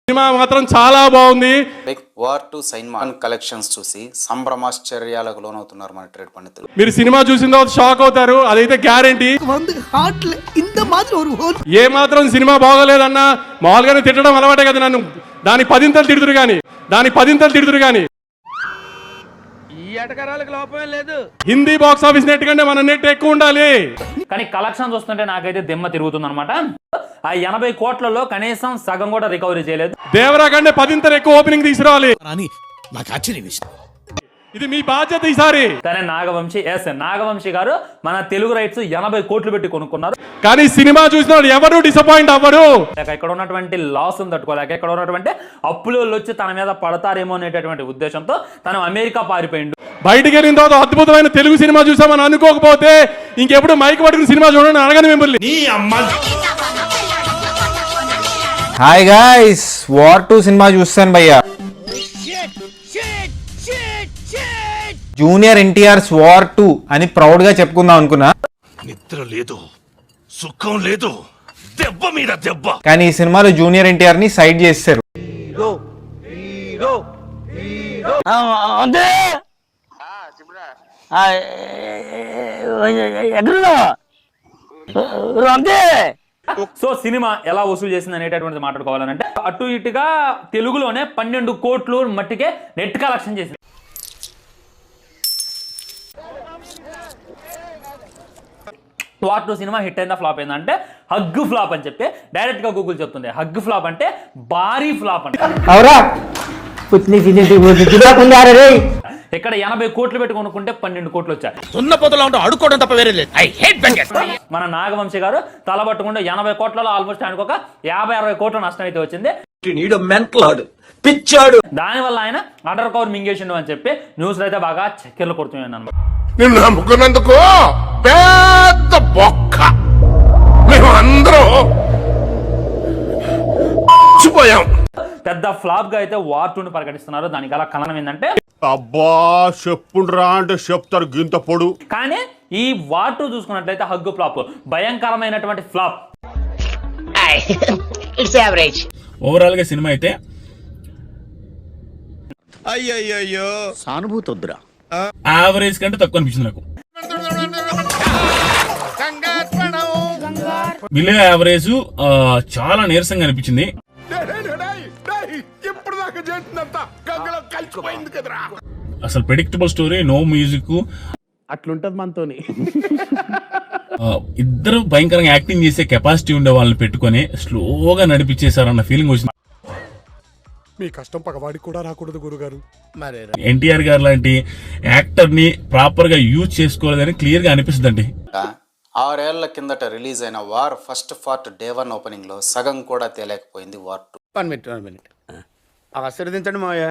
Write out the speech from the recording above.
Cinema మాత్రం చాలా బాగుంది. వార్ 2 సినిమా కలెక్షన్స్ చూసి సంభ్రమాశ్చర్యాలకు లోనవుతున్నారు మన ట్రేడ్ పండితులు. మీరు సినిమా చూసిన తర్వాత షాక్ అవుతారు, అదైతే గ్యారంటీ. ఏ మాత్రం సినిమా బాగోలేదన్నా మామూలుగానే తిట్టడం అలవాటే కదా నన్ను. దాని పదింతలు తిడుతురు గాని హిందీ బాక్స్ ఆఫీస్ నెట్ కంటే మన నెట్ ఎక్కువ ఉండాలి. కానీ కలెక్షన్ చూస్తుంటే నాకైతే దిమ్మ తిరుగుతుంది అనమాట. ఆ 80 కోట్లలో కనీసం సగం కూడా రికవరీ చేయలేదు. దేవరా కంటే 10 ఎక్కువ ఓపెనింగ్ తీసుకురావాలి. ఇది మీ బాధ్యత ఈసారి. కానీ నాగవంశీ గారు మన తెలుగు రైట్స్ 80 కోట్లు పెట్టి కొనుక్కున్నారు. కానీ సినిమా చూసిన ఎవరు డిసప్పాయింట్ అవ్వరు. ఇక్కడ ఉన్నటువంటి లాస్ తట్టుకోలేక, ఇక్కడ ఉన్నటువంటి అప్పులు వచ్చి తన మీద పడతారేమో అనేటటువంటి ఉద్దేశంతో తను అమెరికా పారిపోయిండు. బయటికి వెళ్ళిన తర్వాత అద్భుతమైన తెలుగు సినిమా చూసామని అనుకోకపోతే ఇంకెప్పుడు మైక్ పట్టుకుని సినిమా చూడండి అడగని మిమ్మల్ని. హాయ్ గాయ్స్, వార్ 2 సినిమా చూస్తాను భయ్యా. జూనియర్ ఎన్టీఆర్స్ వార్ 2 అని ప్రౌడ్ గా చెప్పుకుందాం అనుకున్నా. నిద్ర లేదు, సుఖం లేదు, దెబ్బ మీద దెబ్బ. కానీ ఈ సినిమాలో జూనియర్ ఎన్టీఆర్ ని సైడ్ చేస్తారు. సో సినిమా ఎలా వసూలు చేసింది అనేటటువంటిది మాట్లాడుకోవాలంటే అటు ఇటుగా తెలుగులోనే 12 కోట్లు మట్టికే నెట్ కలెక్షన్ చేసింది. వార్ 2 సినిమా హిట్ అయిందా ఫ్లాప్ అయిందా అంటే హగ్ ఫ్లాప్ అని చెప్పి డైరెక్ట్ గా గూగుల్ చెప్తుంది. హగ్ ఫ్లాప్ అంటే భారీ ఫ్లాప్ అంటే. ఇక్కడ 80 కోట్లు పెట్టి కొనుక్కుంటే 12 కోట్లు వచ్చాయి. అడుకోవడం తప్ప వేరే లేదు. ఐ హేట్ బెంగర్. మన నాగవంశీ గారు తలబట్టుకుంటే 80 కోట్లలో ఆల్మోస్ట్ ఆయనకు ఒక 50-60 కోట్ల నష్టం అయితే వచ్చింది. పిచ్చాడు. దానివల్ల ఆయన అండర్ కవర్ మింగేసిండు అని చెప్పి న్యూస్ అయితే బాగా చక్కెర్లు కొడుతున్నాయి అన్నమాట. నిన్ను నమ్ముకున్నందుకు పెద్ద బొక్క. మేము అందరం పెద్ద ఫ్లాప్ గా అయితే వార్ 2 ప్రకటిస్తున్నారు. దానికి గల కారణం ఏంటంటే అబ్బా చెప్పుండ్రా అంటే చెప్తారు గింత పొడు. కానీ ఈ వార్ 2 చూసుకున్నట్లయితే హగ్గు ఫ్లాప్ భయంకరమైనటువంటి ఫ్లాప్. It's average. ఓవరాల్ గా సినిమా అయితే అయ్యయ్యో సానుభూతి వద్దురా. యావరేజ్ కంటే తక్కువ అనిపించింది నాకు. బిలో యావరేజ్ చాలా నీరసంగా అనిపించింది. ఇప్పుడు దాకా చేసినంత గంగలో కలిసిపోయింది కదరా. అసలు ప్రెడిక్టబుల్ స్టోరీ, నో మ్యూజిక్, అట్లుంటది మనతోని. ఇద్దరు భయంకరంగా యాక్టింగ్ చేసే కెపాసిటీ ఉండే వాళ్ళని పెట్టుకొని స్లోగా నడిపించేశారన్న ఫీలింగ్ వచ్చింది. మీ కష్టం పగవాడికి కూడా రాకూడదు గురుగారు. ఎన్టీఆర్ గారు లాంటి యాక్టర్ ని ప్రాపర్ గా యూజ్ చేసుకోలేదని క్లియర్ గా అనిపిస్తుంది. 6 ఏళ్ల కిందట రిలీజ్ అయిన war first part day 1 opening లో సగం కూడా తేలేకపోయింది వార్ 2. 1 మినిట్ ఆశీర్వదించండి మావయ్య.